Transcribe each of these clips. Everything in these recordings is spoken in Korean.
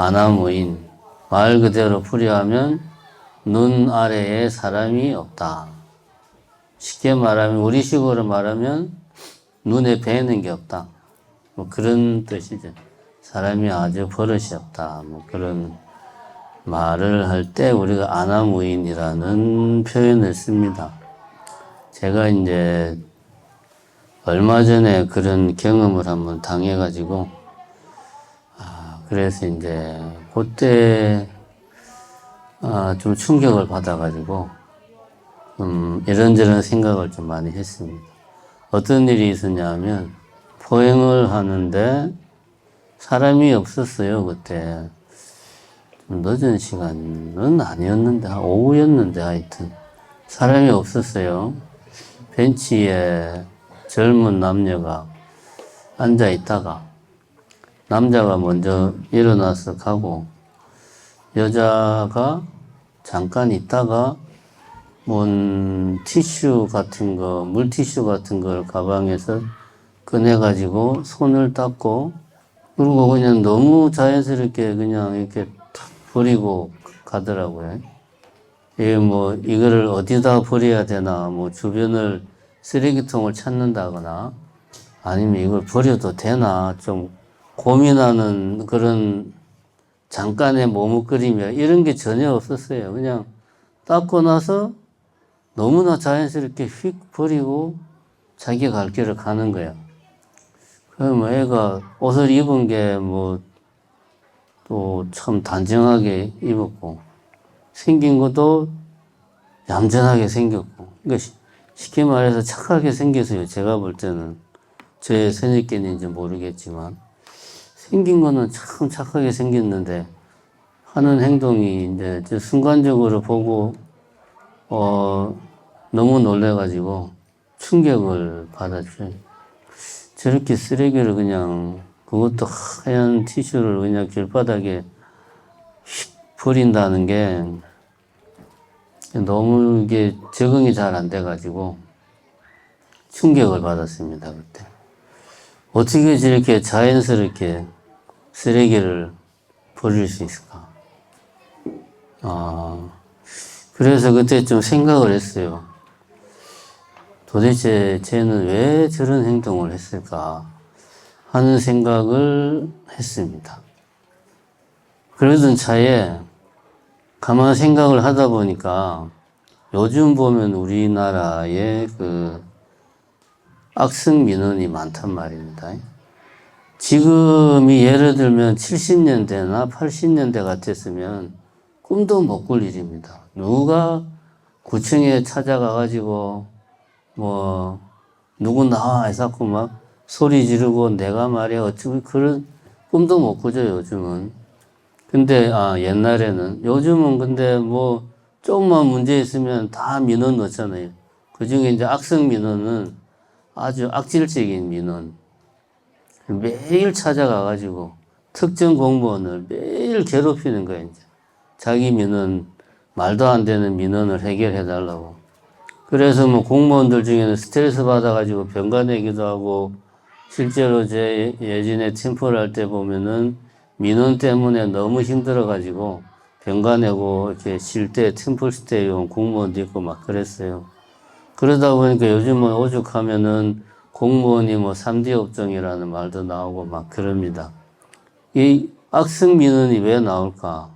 아나무인. 말 그대로 풀이하면 눈 아래에 사람이 없다. 쉽게 말하면 우리식으로 말하면 눈에 뵈는 게 없다. 뭐 그런 뜻이죠. 사람이 아주 버릇이 없다. 뭐 그런 말을 할 때 우리가 아나무인이라는 표현을 씁니다. 제가 이제 얼마 전에 그런 경험을 한번 당해가지고, 그래서 이제 그때 좀 충격을 받아가지고, 이런저런 생각을 좀 많이 했습니다. 어떤 일이 있었냐면, 포행을 하는데 사람이 없었어요, 그때. 좀 늦은 시간은 아니었는데, 오후였는데 하여튼. 사람이 없었어요. 벤치에 젊은 남녀가 앉아 있다가, 남자가 먼저 일어나서 가고, 여자가 잠깐 있다가, 티슈 같은 거, 물티슈 같은 걸 가방에서 꺼내가지고 손을 닦고, 그리고 그냥 너무 자연스럽게 그냥 이렇게 탁 버리고 가더라고요. 이거를 어디다 버려야 되나, 주변을 쓰레기통을 찾는다거나, 아니면 이걸 버려도 되나, 좀 고민하는 그런 잠깐의 머뭇거리며 이런 게 전혀 없었어요. 그냥 닦고 나서 너무나 자연스럽게 휙 버리고 자기 갈 길을 가는 거야. 그럼 애가 옷을 입은 게 또 참 단정하게 입었고, 생긴 것도 얌전하게 생겼고, 그러니까 쉽게 말해서 착하게 생겼어요. 제가 볼 때는. 제 선입견인지 모르겠지만. 생긴 거는 참 착하게 생겼는데, 하는 행동이 이제 순간적으로 보고, 너무 놀래가지고 충격을 받았죠. 저렇게 쓰레기를 그냥, 그것도 하얀 티슈를 그냥 길바닥에 휙 버린다는 게 너무 이게 적응이 잘 안 돼가지고 충격을 받았습니다, 그때. 어떻게 저렇게 자연스럽게 쓰레기를 버릴 수 있을까? 그래서 그때 좀 생각을 했어요. 도대체 쟤는 왜 저런 행동을 했을까 하는 생각을 했습니다. 그러던 차에 가만 생각을 하다 보니까 요즘 보면 우리나라에 악성 민원이 많단 말입니다. 지금이 예를 들면 70년대나 80년대 같았으면 꿈도 못 꿀 일입니다. 누가 구청에 찾아가가지고 누구 나와 해서 막 소리 지르고 내가 말이야 어쩌고 그런 꿈도 못 꾸죠, 요즘은. 근데 옛날에는. 요즘은 근데 조금만 문제 있으면 다 민원 넣잖아요. 그 중에 이제 악성 민원은 아주 악질적인 민원. 매일 찾아가가지고 특정 공무원을 매일 괴롭히는 거예요, 이제. 자기 민원, 말도 안 되는 민원을 해결해달라고. 그래서 공무원들 중에는 스트레스 받아가지고 병가 내기도 하고, 실제로 제 예전에 팀플 할 때 보면은 민원 때문에 너무 힘들어가지고 병가 내고 이렇게 쉴 때 팀플 스테이 온 공무원도 있고 막 그랬어요. 그러다 보니까 요즘은 오죽하면은 공무원이 3D 업종이라는 말도 나오고 막 그럽니다. 이 악성 민원이 왜 나올까?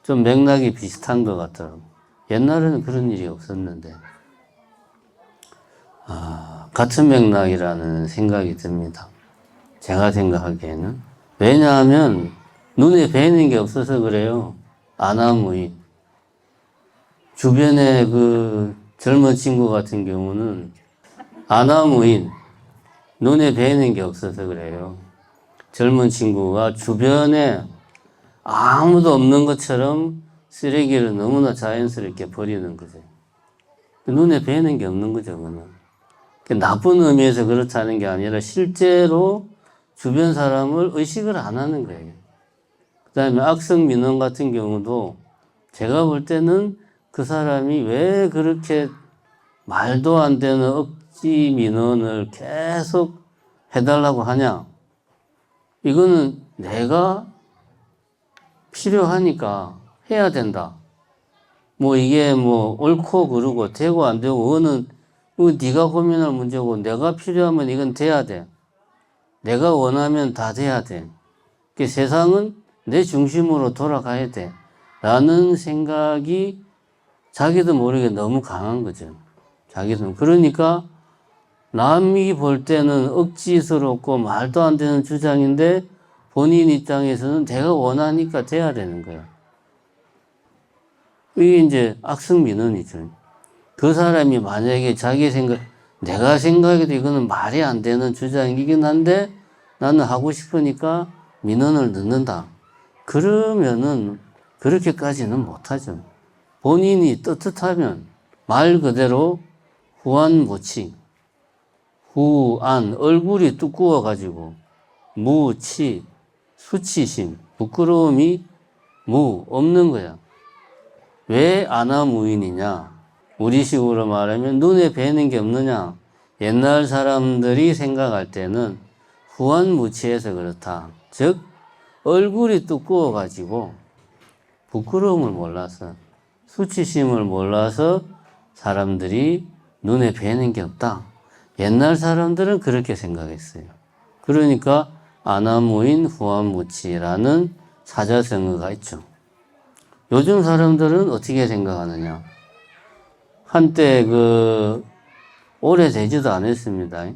좀 맥락이 비슷한 것 같더라고요. 옛날에는 그런 일이 없었는데. 같은 맥락이라는 생각이 듭니다. 제가 생각하기에는. 왜냐하면 눈에 뵈는 게 없어서 그래요. 아나무인. 주변에 젊은 친구 같은 경우는 아나무인. 눈에 뵈는 게 없어서 그래요. 젊은 친구가 주변에 아무도 없는 것처럼 쓰레기를 너무나 자연스럽게 버리는 거죠. 눈에 뵈는 게 없는 거죠, 그거는. 나쁜 의미에서 그렇다는 게 아니라 실제로 주변 사람을 의식을 안 하는 거예요. 그 다음에 악성 민원 같은 경우도 제가 볼 때는 그 사람이 왜 그렇게 말도 안 되는 억지 민원을 계속 해달라고 하냐. 이거는 내가 필요하니까 해야 된다. 뭐 이게 뭐 옳고 그르고 되고 안 되고 그거는 네가 고민할 문제고 내가 필요하면 이건 돼야 돼. 내가 원하면 다 돼야 돼. 그 세상은 내 중심으로 돌아가야 돼. 라는 생각이 자기도 모르게 너무 강한 거죠. 자기도. 그러니까 남이 볼 때는 억지스럽고 말도 안 되는 주장인데 본인 입장에서는 내가 원하니까 돼야 되는 거야. 이게 이제 악성민원이죠. 그 사람이 만약에 자기 생각, 내가 생각해도 이거는 말이 안 되는 주장이긴 한데 나는 하고 싶으니까 민원을 넣는다. 그러면은 그렇게까지는 못하죠. 본인이 떳떳하면 말 그대로 후안무치, 후안, 얼굴이 두꺼워가지고 무치, 수치심, 부끄러움이 없는 거야. 왜 아나무인이냐? 우리식으로 말하면 눈에 뵈는 게 없느냐? 옛날 사람들이 생각할 때는 후안무치해서 그렇다. 즉 얼굴이 두꺼워가지고 부끄러움을 몰라서 수치심을 몰라서 사람들이 눈에 뵈는 게 없다. 옛날 사람들은 그렇게 생각했어요. 그러니까 아나무인 후안무치라는 사자성어가 있죠. 요즘 사람들은 어떻게 생각하느냐? 한때 오래되지도 않았습니다.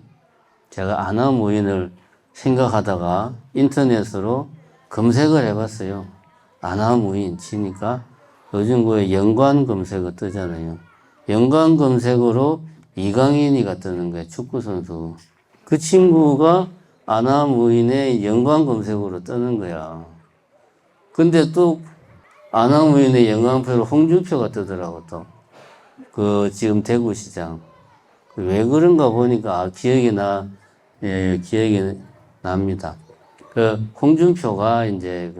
제가 아나무인을 생각하다가 인터넷으로 검색을 해봤어요. 아나무인 치니까 요즘 연관 검색어 뜨잖아요. 연관 검색어로 이강인이가 뜨는 거예요. 축구선수. 그 친구가 아나무인의 연관 검색어로 뜨는 거야. 근데 또 아나무인의 연관표로 홍준표가 뜨더라고 또. 지금 대구시장. 왜 그런가 보니까 기억이 납니다. 홍준표가 이제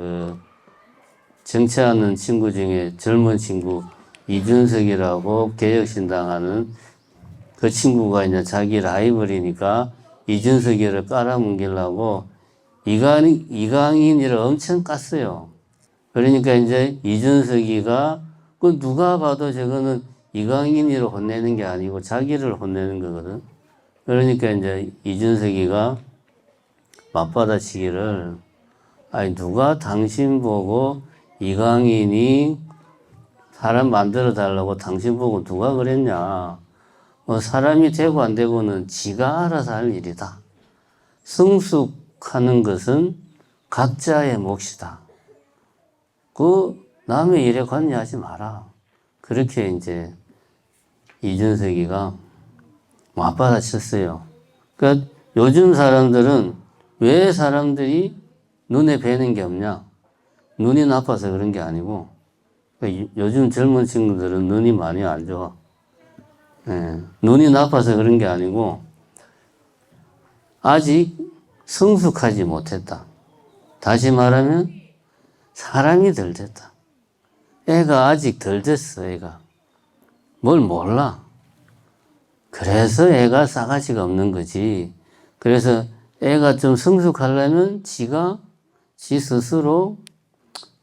정치하는 친구 중에 젊은 친구 이준석이라고 개혁신당 하는 그 친구가 이제 자기 라이벌이니까 이준석이를 깔아뭉개려고 이강인이를 엄청 깠어요. 그러니까 이제 이준석이가 누가 봐도 저거는 이강인이를 혼내는 게 아니고 자기를 혼내는 거거든. 그러니까 이제 이준석이가 맞받아치기를 누가 당신 보고 이강인이 사람 만들어 달라고 당신 보고 누가 그랬냐. 사람이 되고 안 되고는 지가 알아서 할 일이다. 성숙하는 것은 각자의 몫이다. 남의 일에 관여하지 마라. 그렇게 이제 이준석이가 맞받아쳤어요. 그러니까 요즘 사람들은 왜 사람들이 눈에 뵈는 게 없냐? 눈이 나빠서 그런 게 아니고 요즘 젊은 친구들은 눈이 많이 안 좋아. 눈이 나빠서 그런 게 아니고 아직 성숙하지 못했다. 다시 말하면 사람이 덜 됐다. 애가 아직 덜 됐어. 애가 뭘 몰라. 그래서 애가 싸가지가 없는 거지. 그래서 애가 좀 성숙하려면 지 스스로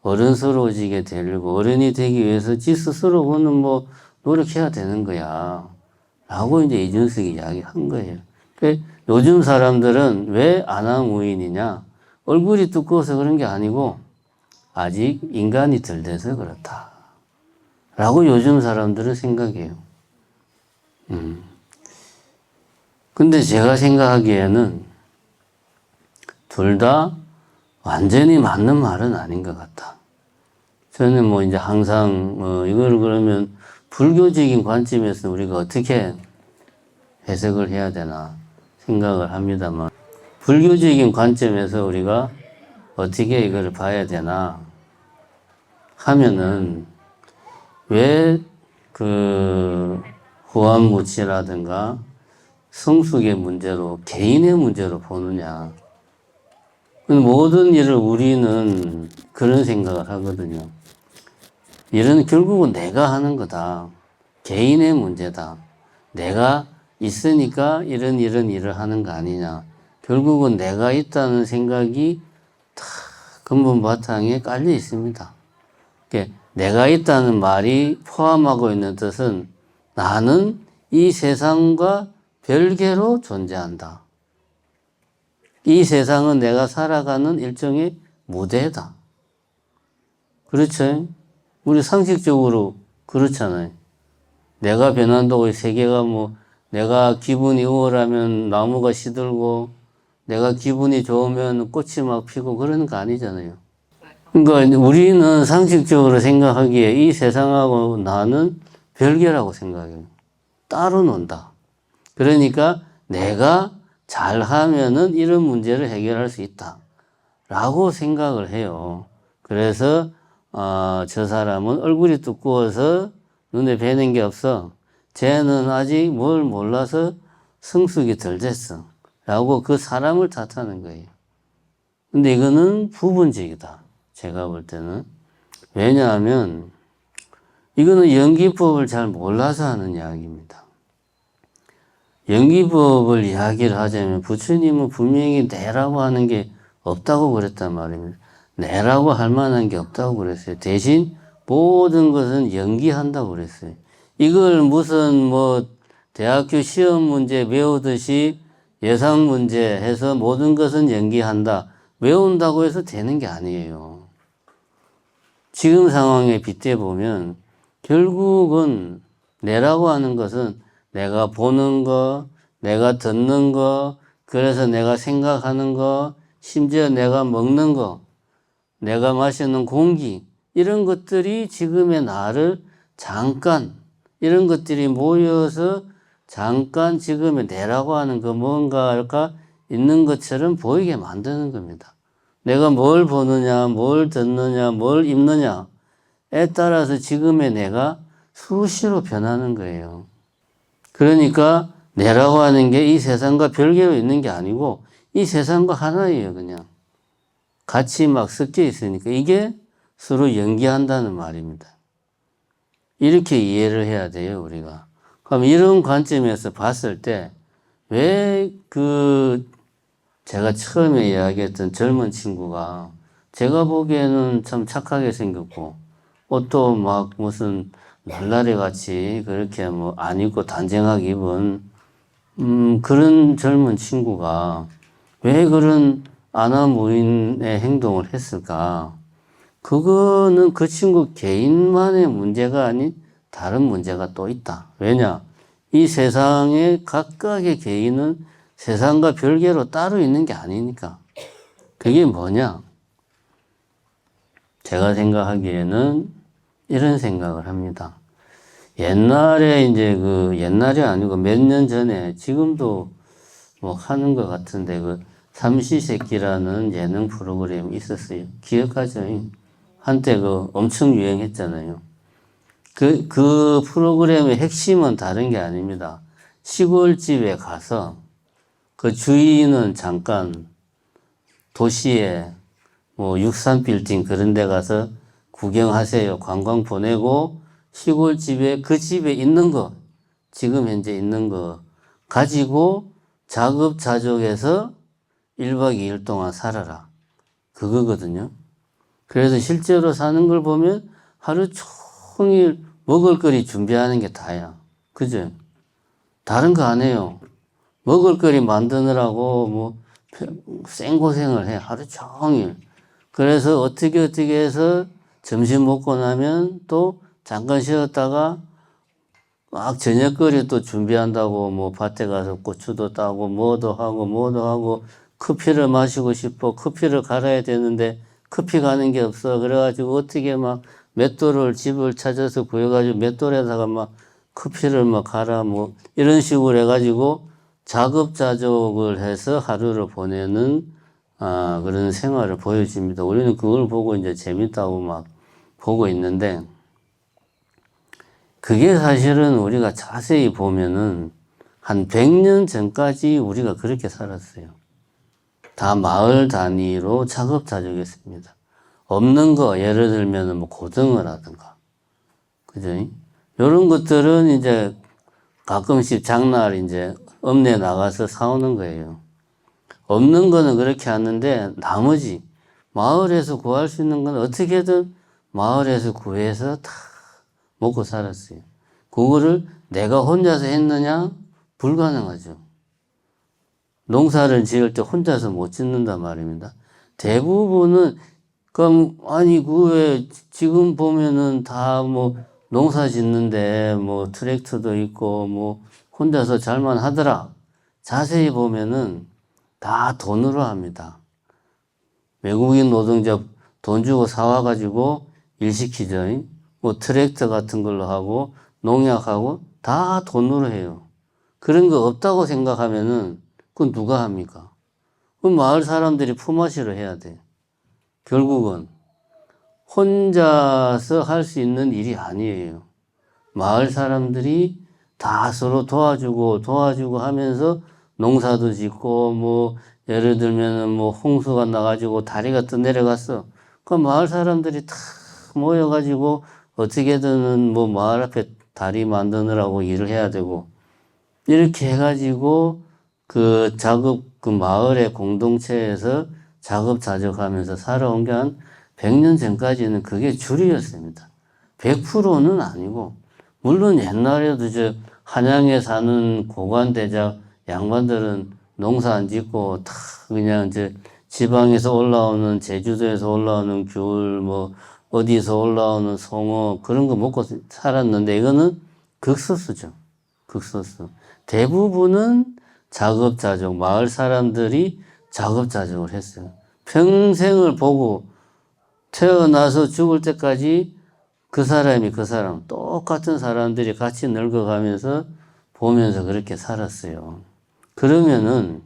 어른스러워지게 되려고 어른이 되기 위해서 지 스스로는 노력해야 되는 거야. 라고 이제 이준석이 이야기한 거예요. 요즘 사람들은 왜 아나무인이냐? 얼굴이 두꺼워서 그런 게 아니고 아직 인간이 덜 돼서 그렇다. 라고 요즘 사람들은 생각해요. 근데 제가 생각하기에는 둘 다 완전히 맞는 말은 아닌 것 같다. 저는 이제 항상, 이걸 그러면 불교적인 관점에서 우리가 어떻게 해석을 해야 되나 생각을 합니다만, 불교적인 관점에서 우리가 어떻게 이걸 봐야 되나 하면은, 왜 후안무치라든가 성숙의 문제로, 개인의 문제로 보느냐. 모든 일을 우리는 그런 생각을 하거든요. 일은 결국은 내가 하는 거다. 개인의 문제다. 내가 있으니까 이런 일을 하는 거 아니냐. 결국은 내가 있다는 생각이 다 근본 바탕에 깔려 있습니다. 내가 있다는 말이 포함하고 있는 뜻은 나는 이 세상과 별개로 존재한다. 이 세상은 내가 살아가는 일종의 무대다. 그렇죠? 우리 상식적으로 그렇잖아요. 내가 변한다고 세계가 내가 기분이 우울하면 나무가 시들고 내가 기분이 좋으면 꽃이 막 피고 그러는 거 아니잖아요. 그러니까 우리는 상식적으로 생각하기에 이 세상하고 나는 별개라고 생각해요. 따로 논다. 그러니까 내가 잘하면은 이런 문제를 해결할 수 있다. 라고 생각을 해요. 그래서 저 사람은 얼굴이 두꺼워서 눈에 뵈는 게 없어. 쟤는 아직 뭘 몰라서 성숙이 덜 됐어. 라고 그 사람을 탓하는 거예요. 근데 이거는 부분적이다. 제가 볼 때는. 왜냐하면 이거는 연기법을 잘 몰라서 하는 이야기입니다. 연기법을 이야기를 하자면 부처님은 분명히 내라고 하는 게 없다고 그랬단 말입니다. 내라고 할 만한 게 없다고 그랬어요. 대신 모든 것은 연기한다고 그랬어요. 이걸 무슨 대학교 시험 문제 외우듯이 예상 문제 해서 모든 것은 연기한다. 외운다고 해서 되는 게 아니에요. 지금 상황에 빗대 보면 결국은 내라고 하는 것은 내가 보는 거, 내가 듣는 거, 그래서 내가 생각하는 거, 심지어 내가 먹는 거, 내가 마시는 공기, 이런 것들이 지금의 나를 잠깐, 이런 것들이 모여서 잠깐 지금의 내라고 하는 그 뭔가가 있는 것처럼 보이게 만드는 겁니다. 내가 뭘 보느냐, 뭘 듣느냐, 뭘 입느냐에 따라서 지금의 내가 수시로 변하는 거예요. 그러니까 내라고 하는 게 이 세상과 별개로 있는 게 아니고 이 세상과 하나예요, 그냥. 같이 막 섞여 있으니까 이게 서로 연기한다는 말입니다. 이렇게 이해를 해야 돼요, 우리가. 그럼 이런 관점에서 봤을 때 왜 제가 처음에 이야기했던 젊은 친구가 제가 보기에는 참 착하게 생겼고 옷도 막 무슨 날라리 같이 그렇게 안 입고 단정하게 입은 그런 젊은 친구가 왜 그런 아나무인의 행동을 했을까? 그거는 그 친구 개인만의 문제가 아닌 다른 문제가 또 있다. 왜냐? 이 세상에 각각의 개인은 세상과 별개로 따로 있는 게 아니니까. 그게 뭐냐? 제가 생각하기에는 이런 생각을 합니다. 옛날에 옛날이 아니고 몇 년 전에 지금도 하는 것 같은데 삼시세끼라는 예능 프로그램이 있었어요. 기억하죠? 한때 엄청 유행했잖아요. 그 프로그램의 핵심은 다른 게 아닙니다. 시골집에 가서 그 주인은 잠깐 도시에 63빌딩 그런 데 가서 구경하세요. 관광 보내고 시골집에 그 집에 있는 거, 지금 현재 있는 거 가지고 자급자족해서 1박 2일 동안 살아라. 그거거든요. 그래서 실제로 사는 걸 보면 하루 종일 먹을 거리 준비하는 게 다야. 그죠? 다른 거 안 해요. 먹을 거리 만드느라고 생고생을 해. 하루 종일. 그래서 어떻게 해서 점심 먹고 나면 또 잠깐 쉬었다가 막 저녁거리 또 준비한다고 밭에 가서 고추도 따고 뭐도 하고 커피를 마시고 싶어. 커피를 갈아야 되는데 커피 가는 게 없어. 그래가지고 어떻게 맷돌을 집을 찾아서 구해가지고 맷돌에다가 커피를 갈아 이런 식으로 해가지고 자급자족을 해서 하루를 보내는 그런 생활을 보여줍니다. 우리는 그걸 보고 이제 재밌다고 보고 있는데 그게 사실은 우리가 자세히 보면은 한 100년 전까지 우리가 그렇게 살았어요. 다 마을 단위로 자급자족했습니다. 없는 거 예를 들면 고등어를 하든가 그죠? 이런 것들은 이제 가끔씩 장날 이제 읍내 나가서 사오는 거예요. 없는 거는 그렇게 하는데 나머지 마을에서 구할 수 있는 건 어떻게든 마을에서 구해서 다 먹고 살았어요. 그거를 내가 혼자서 했느냐? 불가능하죠. 농사를 지을 때 혼자서 못 짓는단 말입니다. 대부분은 그럼 아니 그 왜 지금 보면은 다 뭐 농사 짓는데 뭐 트랙터도 있고 뭐 혼자서 잘만 하더라. 자세히 보면은 다 돈으로 합니다. 외국인 노동자 돈 주고 사와가지고 일 시키죠. 뭐 트랙터 같은 걸로 하고 농약하고 다 돈으로 해요. 그런 거 없다고 생각하면은 그건 누가 합니까? 그럼 마을 사람들이 품앗이로 해야 돼. 결국은 혼자서 할 수 있는 일이 아니에요. 마을 사람들이 다 서로 도와주고 하면서 농사도 짓고 뭐 예를 들면은 뭐 홍수가 나가지고 다리가 또 내려갔어. 그 마을 사람들이 다 모여가지고 어떻게든 뭐 마을 앞에 다리 만드느라고 일을 해야 되고 이렇게 해가지고 그 마을의 공동체에서 자급자족하면서 살아온 게 한 100년 전까지는 그게 주류였습니다. 100%는 아니고, 물론 옛날에도 한양에 사는 고관대작 양반들은 농사 안 짓고 다 그냥 지방에서 올라오는, 제주도에서 올라오는 귤, 뭐, 어디서 올라오는 송어, 그런 거 먹고 살았는데, 이거는 극소수죠. 극소수. 대부분은 자급자족, 마을 사람들이 자급자족을 했어요. 평생을 보고 태어나서 죽을 때까지 그 사람, 똑같은 사람들이 같이 늙어가면서 보면서 그렇게 살았어요. 그러면은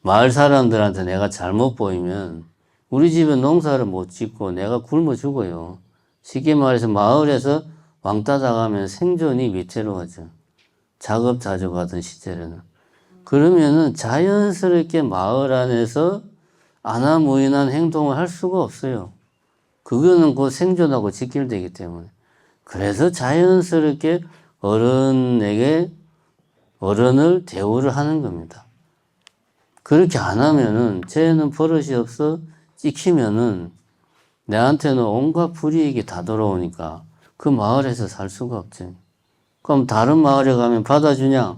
마을 사람들한테 내가 잘못 보이면 우리 집에 농사를 못 짓고 내가 굶어 죽어요. 쉽게 말해서 마을에서 왕따 당하면 생존이 위태로워져. 자급자족하던 시절에는. 그러면은 자연스럽게 마을 안에서 안하무인한 행동을 할 수가 없어요. 그거는 그 생존하고 직결되기 때문에. 그래서 자연스럽게 어른을 대우를 하는 겁니다. 그렇게 안 하면은 쟤는 버릇이 없어 찍히면은 내한테는 온갖 불이익이 다 돌아오니까 그 마을에서 살 수가 없지. 그럼 다른 마을에 가면 받아주냐?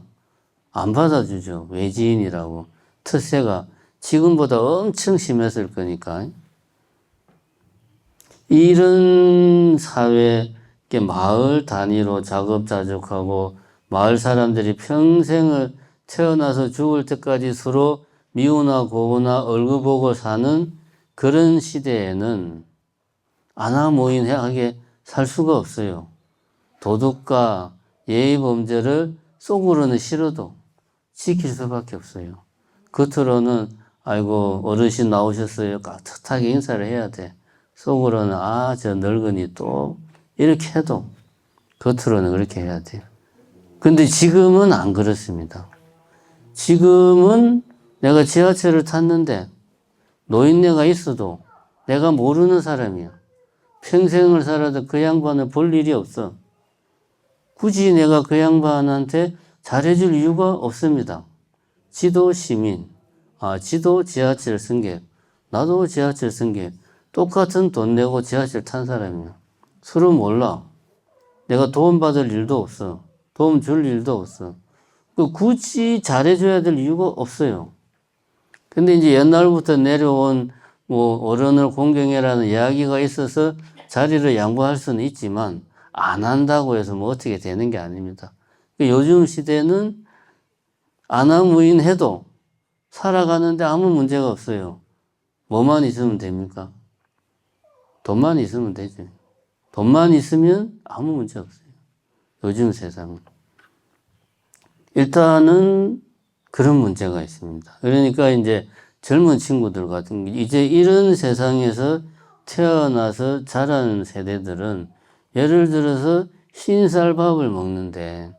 안 받아주죠. 외지인이라고. 텃세가 지금보다 엄청 심했을 거니까. 이런 사회, 마을 단위로 자급자족하고 마을 사람들이 평생을 태어나서 죽을 때까지 서로 미우나 고우나 얼굴보고 사는 그런 시대에는 안하무인하게 살 수가 없어요. 도덕과 예의 범죄를 속으로는 싫어도 지킬 수밖에 없어요. 겉으로는 아이고 어르신 나오셨어요. 깍듯하게 인사를 해야 돼. 속으로는 저 늙은이 또 이렇게 해도 겉으로는 그렇게 해야 돼요. 근데 지금은 안 그렇습니다. 지금은 내가 지하철을 탔는데 노인네가 있어도 내가 모르는 사람이야. 평생을 살아도 그 양반을 볼 일이 없어. 굳이 내가 그 양반한테 잘해줄 이유가 없습니다. 지도 시민, 지도 지하철 승객, 나도 지하철 승객, 똑같은 돈 내고 지하철 탄 사람이야. 서로 몰라. 내가 도움 받을 일도 없어. 도움 줄 일도 없어. 굳이 잘해줘야 될 이유가 없어요. 근데 이제 옛날부터 내려온 뭐 어른을 공경해라는 이야기가 있어서 자리를 양보할 수는 있지만 안 한다고 해서 뭐 어떻게 되는 게 아닙니다. 요즘 시대는 안하무인해도 살아가는데 아무 문제가 없어요. 뭐만 있으면 됩니까? 돈만 있으면 되죠. 돈만 있으면 아무 문제 없어요. 요즘 세상은. 일단은 그런 문제가 있습니다. 그러니까 이제 젊은 친구들 같은 게 이제 이런 세상에서 태어나서 자라는 세대들은 예를 들어서 흰쌀밥을 먹는데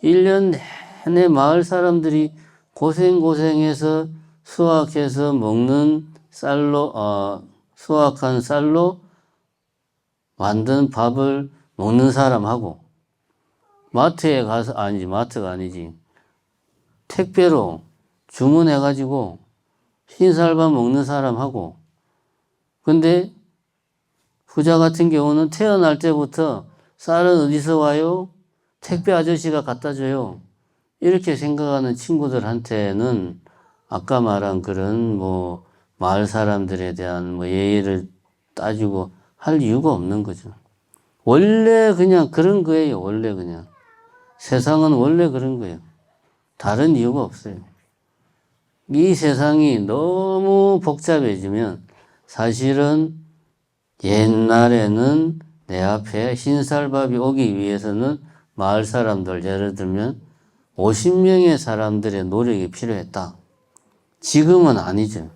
1년 내내 마을 사람들이 고생해서 수확해서 먹는 수확한 쌀로 만든 밥을 먹는 사람하고 마트에 가서, 마트가 아니지. 택배로 주문해가지고 흰쌀밥 먹는 사람하고 근데 후자 같은 경우는 태어날 때부터 쌀은 어디서 와요? 택배 아저씨가 갖다 줘요. 이렇게 생각하는 친구들한테는 아까 말한 그런 뭐 마을 사람들에 대한 뭐 예의를 따지고 할 이유가 없는 거죠. 원래 그냥 그런 거예요. 원래 그냥. 세상은 원래 그런 거예요. 다른 이유가 없어요. 이 세상이 너무 복잡해지면 사실은 옛날에는 내 앞에 흰쌀밥이 오기 위해서는 마을 사람들 예를 들면 50명의 사람들의 노력이 필요했다. 지금은 아니죠.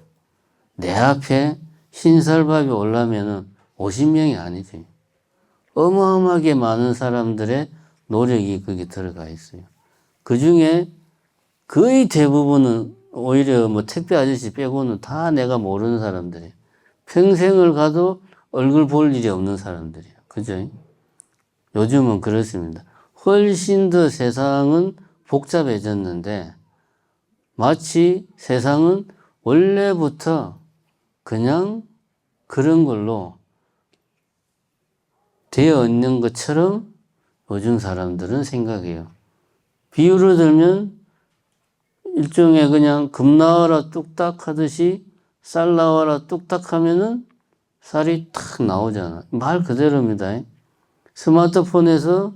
내 앞에 흰쌀밥이 오려면은 50명이 아니지. 어마어마하게 많은 사람들의 노력이 거기 들어가 있어요. 그 중에 거의 대부분은 오히려 뭐 택배 아저씨 빼고는 다 내가 모르는 사람들이에요. 평생을 가도 얼굴 볼 일이 없는 사람들이에요. 그죠? 요즘은 그렇습니다. 훨씬 더 세상은 복잡해졌는데 마치 세상은 원래부터 그냥 그런 걸로 되어 있는 것처럼 요즘 사람들은 생각해요. 비유를 들면 일종의 그냥 금 나와라 뚝딱 하듯이 쌀 나와라 뚝딱 하면은 쌀이 탁 나오잖아. 말 그대로입니다. 스마트폰에서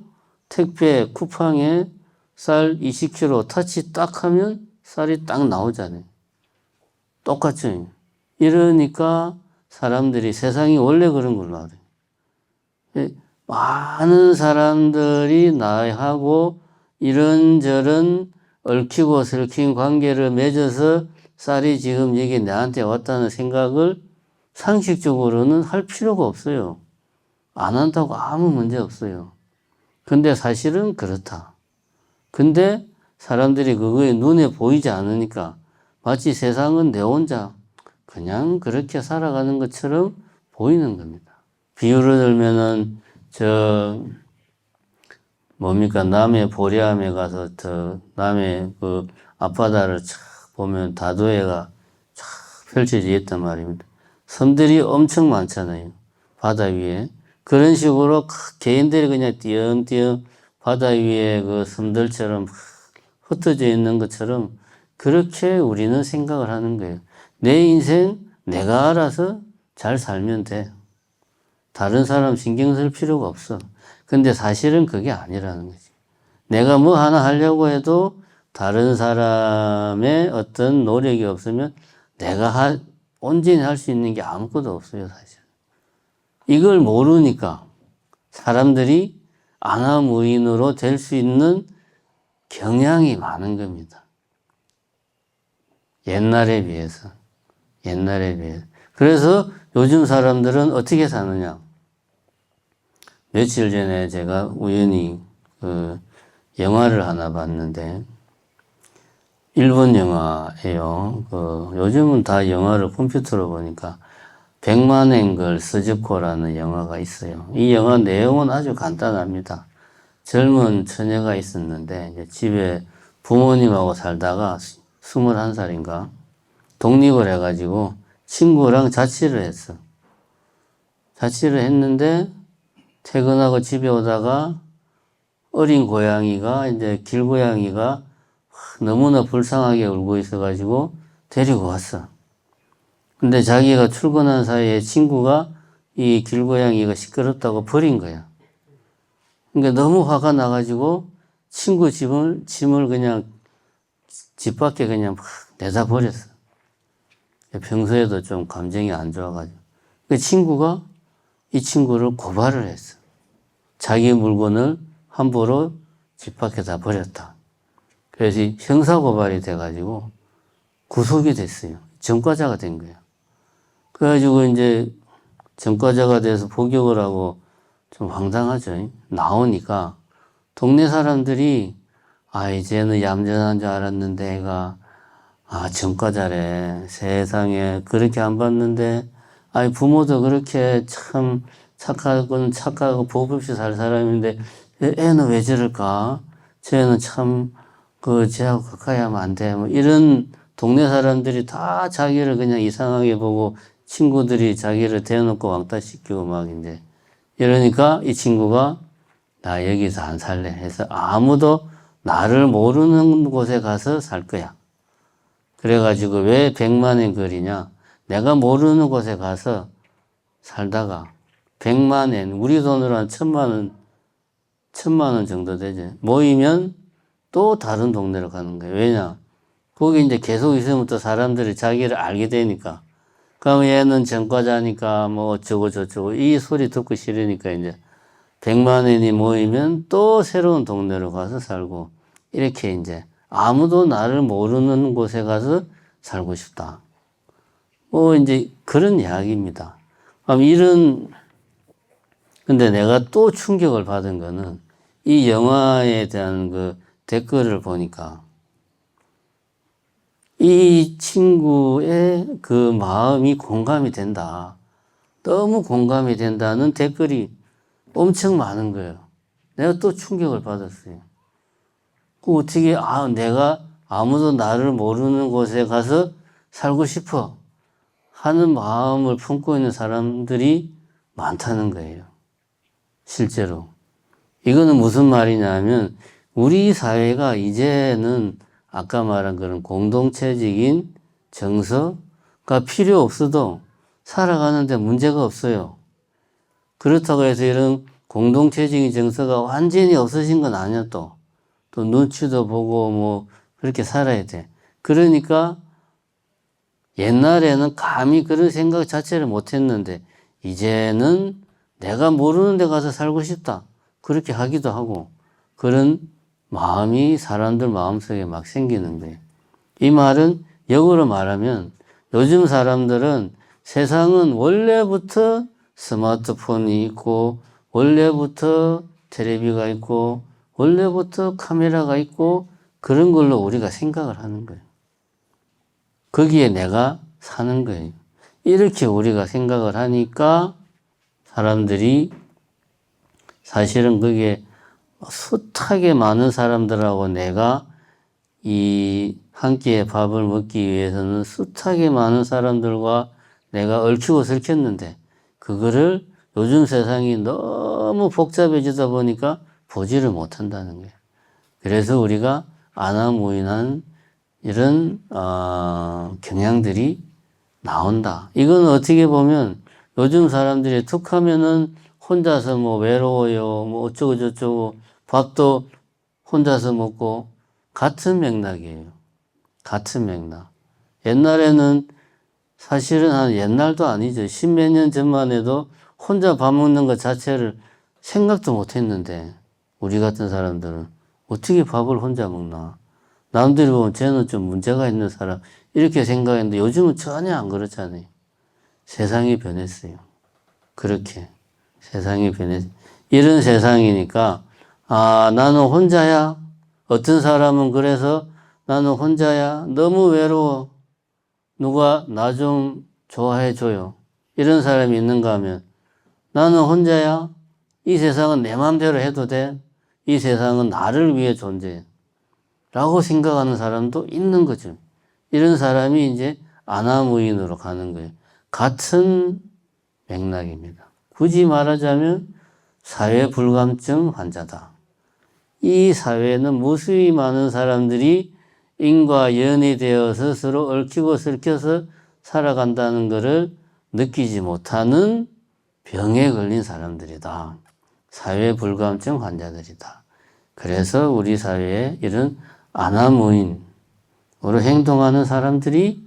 택배 쿠팡에 쌀 20kg 터치 딱 하면 쌀이 딱 나오잖아요. 똑같죠. 이러니까 사람들이 세상이 원래 그런 걸로 알아요. 많은 사람들이 나하고 이런저런 얽히고 설킨 관계를 맺어서 쌀이 지금 여기 나한테 왔다는 생각을 상식적으로는 할 필요가 없어요. 안 한다고 아무 문제 없어요. 근데 사실은 그렇다. 근데 사람들이 그거에 눈에 보이지 않으니까 마치 세상은 내 혼자 그냥 그렇게 살아가는 것처럼 보이는 겁니다. 비유를 들면은 남해 보리암에 가서 남해 그 앞바다를 쫙 보면 다도해가 쫙 펼쳐져 있단 말입니다. 섬들이 엄청 많잖아요. 바다 위에. 그런 식으로 개인들이 그냥 띄엄띄엄 바다 위에 그 섬들처럼 흩어져 있는 것처럼 그렇게 우리는 생각을 하는 거예요. 내 인생 내가 알아서 잘 살면 돼. 다른 사람 신경 쓸 필요가 없어. 근데 사실은 그게 아니라는 거지. 내가 뭐 하나 하려고 해도 다른 사람의 어떤 노력이 없으면 내가 온전히 할 수 있는 게 아무것도 없어요, 사실. 이걸 모르니까 사람들이 안하무인으로 될 수 있는 경향이 많은 겁니다. 옛날에 비해서. 그래서 요즘 사람들은 어떻게 사느냐. 며칠 전에 제가 우연히 영화를 하나 봤는데, 일본 영화예요. 요즘은 다 영화를 컴퓨터로 보니까 100만행걸 스즈코라는 영화가 있어요. 이 영화 내용은 아주 간단합니다. 젊은 처녀가 있었는데 이제 집에 부모님하고 살다가 21살인가 독립을 해가지고 친구랑 자취를 했어. 자취를 했는데 퇴근하고 집에 오다가 어린 고양이가 이제 길고양이가 너무나 불쌍하게 울고 있어가지고 데리고 왔어. 근데 자기가 출근한 사이에 친구가 이 길고양이가 시끄럽다고 버린 거야. 그러니까 너무 화가 나가지고 친구 짐을 그냥 집 밖에 그냥 막 내다 버렸어. 평소에도 좀 감정이 안 좋아가지고. 그 친구가 이 친구를 고발을 했어. 자기 물건을 함부로 집 밖에다 버렸다. 그래서 형사고발이 돼가지고 구속이 됐어요. 전과자가 된 거야. 그래가지고 이제 전과자가 돼서 복역을 하고 좀 황당하죠. 나오니까 동네 사람들이 이제는 얌전한 줄 알았는데 애가 전과자래. 세상에 그렇게 안 봤는데 부모도 그렇게 참 착하고 복 없이 살 사람인데 애는 왜 저럴까? 쟤는 참 쟤하고 가까이 하면 안 돼. 뭐 이런 동네 사람들이 다 자기를 그냥 이상하게 보고 친구들이 자기를 대놓고 왕따시키고 막 이제 이러니까 이 친구가 나 여기서 안 살래 해서 아무도 나를 모르는 곳에 가서 살 거야. 그래가지고 왜 100만의 거리냐? 내가 모르는 곳에 가서 살다가 100만엔 우리 돈으로 한 1000만 원 정도 되지. 모이면 또 다른 동네로 가는 거예요. 왜냐? 거기 이제 계속 있으면 또 사람들이 자기를 알게 되니까. 그럼 얘는 전과자니까 뭐 어쩌고 저쩌고 이 소리 듣고 싫으니까 이제 100만원이 모이면 또 새로운 동네로 가서 살고 이렇게 이제 아무도 나를 모르는 곳에 가서 살고 싶다. 뭐 이제 그런 이야기입니다. 그럼 근데 내가 또 충격을 받은 거는 이 영화에 대한 그 댓글을 보니까 이 친구의 그 마음이 공감이 된다. 너무 공감이 된다는 댓글이 엄청 많은 거예요. 내가 또 충격을 받았어요. 그 어떻게, 내가 아무도 나를 모르는 곳에 가서 살고 싶어 하는 마음을 품고 있는 사람들이 많다는 거예요. 실제로. 이거는 무슨 말이냐면, 우리 사회가 이제는 아까 말한 그런 공동체적인 정서가 필요 없어도 살아가는데 문제가 없어요. 그렇다고 해서 이런 공동체적인 정서가 완전히 없어진 건 아니야, 또 눈치도 보고 뭐 그렇게 살아야 돼. 그러니까 옛날에는 감히 그런 생각 자체를 못 했는데 이제는 내가 모르는 데 가서 살고 싶다. 그렇게 하기도 하고 그런 마음이 사람들 마음속에 막 생기는 거예요. 이 말은 역으로 말하면 요즘 사람들은 세상은 원래부터 스마트폰이 있고 원래부터 텔레비가 있고 원래부터 카메라가 있고 그런 걸로 우리가 생각을 하는 거예요. 거기에 내가 사는 거예요. 이렇게 우리가 생각을 하니까 사람들이 사실은 그게 숱하게 많은 사람들하고 내가 이 한 끼의 밥을 먹기 위해서는 숱하게 많은 사람들과 내가 얽히고 설켰는데 그거를 요즘 세상이 너무 복잡해지다 보니까 보지를 못한다는 거예요. 그래서 우리가 안하무인한 이런 경향들이 나온다. 이건 어떻게 보면 요즘 사람들이 툭 하면은 혼자서 뭐 외로워요, 뭐 어쩌고 저쩌고 밥도 혼자서 먹고 같은 맥락이에요. 같은 맥락. 옛날에는 사실은 한 옛날도 아니죠. 십몇 년 전만 해도 혼자 밥 먹는 것 자체를 생각도 못 했는데 우리 같은 사람들은 어떻게 밥을 혼자 먹나. 남들이 보면 쟤는 좀 문제가 있는 사람 이렇게 생각했는데 요즘은 전혀 안 그렇잖아요. 세상이 변했어요. 그렇게 세상이 변했어요. 이런 세상이니까 나는 혼자야. 어떤 사람은 그래서 나는 혼자야. 너무 외로워. 누가 나 좀 좋아해 줘요. 이런 사람이 있는가 하면 나는 혼자야. 이 세상은 내 마음대로 해도 돼. 이 세상은 나를 위해 존재해. 라고 생각하는 사람도 있는 거죠. 이런 사람이 이제 안하무인으로 가는 거예요. 같은 맥락입니다. 굳이 말하자면 사회불감증 환자다. 이 사회는 무수히 많은 사람들이 인과 연이 되어서 서로 얽히고 설켜서 살아간다는 것을 느끼지 못하는 병에 걸린 사람들이다. 사회불감증 환자들이다. 그래서 우리 사회에 이런 안하무인으로 행동하는 사람들이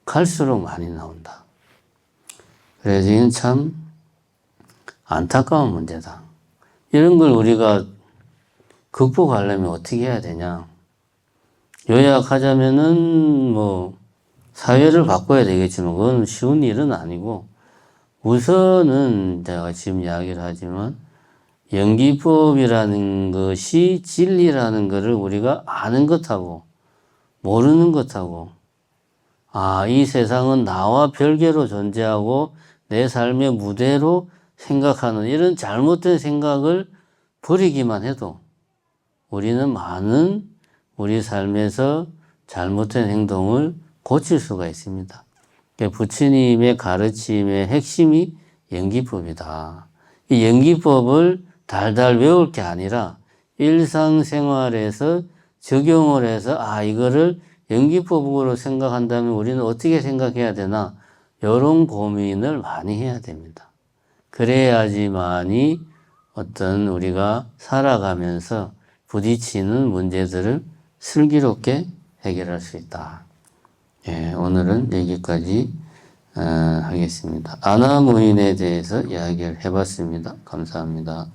갈수록 많이 나온다. 그래서 이건 참 안타까운 문제다. 이런 걸 우리가 극복하려면 어떻게 해야 되냐. 요약하자면은 뭐 사회를 바꿔야 되겠지만 그건 쉬운 일은 아니고 우선은 제가 지금 이야기를 하지만 연기법이라는 것이 진리라는 것을 우리가 아는 것하고 모르는 것하고 이 세상은 나와 별개로 존재하고 내 삶의 무대로 생각하는 이런 잘못된 생각을 버리기만 해도 우리는 많은 우리 삶에서 잘못된 행동을 고칠 수가 있습니다. 그러니까 부처님의 가르침의 핵심이 연기법이다. 이 연기법을 달달 외울 게 아니라 일상생활에서 적용을 해서 이거를 연기법으로 생각한다면 우리는 어떻게 생각해야 되나? 이런 고민을 많이 해야 됩니다. 그래야지만이 어떤 우리가 살아가면서 부딪히는 문제들을 슬기롭게 해결할 수 있다. 예, 오늘은 여기까지 하겠습니다. 아나무인에 대해서 이야기를 해봤습니다. 감사합니다.